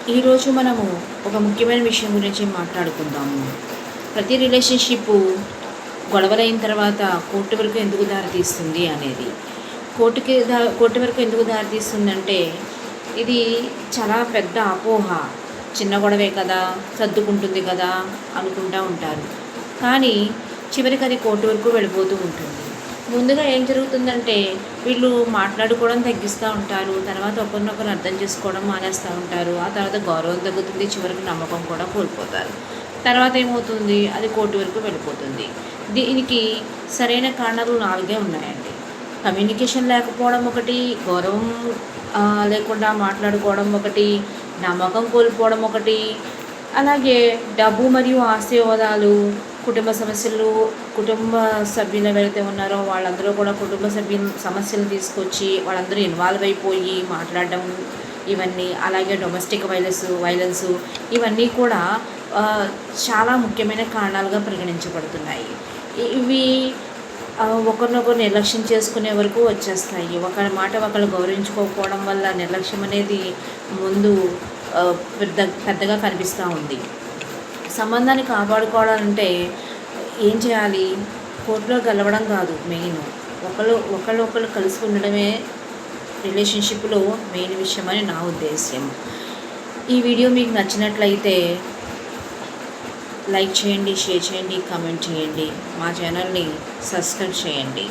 ఈరోజు మనము ఒక ముఖ్యమైన విషయం గురించి మాట్లాడుకుందాము. ప్రతి రిలేషన్షిప్ గొడవలైన తర్వాత కోర్టు వరకు ఎందుకు దారితీస్తుంది అనేది. కోర్టు వరకు ఎందుకు దారితీస్తుందంటే ఇది చాలా పెద్ద అపోహ. చిన్న గొడవే కదా, సర్దుకుంటుంది కదా అనుకుంటూ ఉంటారు. కానీ చివరికి అది కోర్టు వరకు వెళ్ళిపోతూ ఉంటుంది. ముందుగా ఏం జరుగుతుందంటే వీళ్ళు మాట్లాడుకోవడం తగ్గిస్తూ ఉంటారు. తర్వాత ఒకరినొకరు అర్థం చేసుకోవడం మానేస్తూ ఉంటారు. ఆ తర్వాత గౌరవం తగ్గుతుంది. చివరికి నమ్మకం కూడా కోల్పోతారు. తర్వాత ఏమవుతుంది, అది కోర్టు వరకు వెళ్ళిపోతుంది. దీనికి సరైన కారణాలు 4 ఉన్నాయండి. కమ్యూనికేషన్ లేకపోవడం ఒకటి, గౌరవం లేకుండా మాట్లాడుకోవడం ఒకటి, నమ్మకం కోల్పోవడం ఒకటి, అలాగే డబ్బు మరియు ఆస్తి వివాదాలు, కుటుంబ సమస్యలు. కుటుంబ సభ్యులు ఎవరైతే ఉన్నారో వాళ్ళందరూ కూడా కుటుంబ సభ్యుల సమస్యలు తీసుకొచ్చి వాళ్ళందరూ ఇన్వాల్వ్ అయిపోయి మాట్లాడడం ఇవన్నీ. అలాగే డొమెస్టిక్ వైలెన్స్ ఇవన్నీ కూడా చాలా ముఖ్యమైన కారణాలుగా పరిగణించబడుతున్నాయి. ఇవి ఒకరినొకరు నిర్లక్ష్యం చేసుకునే వరకు వచ్చేస్తాయి. ఒకరి మాట ఒకరు గౌరవించుకోకపోవడం వల్ల నిర్లక్ష్యం అనేది ముందు పెద్దగా కనిపిస్తూ ఉంది. సంబంధాన్ని కాపాడుకోవాలంటే ఏం చేయాలి? కోర్టులో గెలవడం కాదు మెయిన్, ఒకళ్ళు కలిసి ఉండడమే రిలేషన్షిప్లో మెయిన్ విషయం అని నా ఉద్దేశ్యం. ఈ వీడియో మీకు నచ్చినట్లయితే లైక్ చేయండి, షేర్ చేయండి, కామెంట్ చేయండి, మా ఛానల్ని సబ్స్క్రైబ్ చేయండి.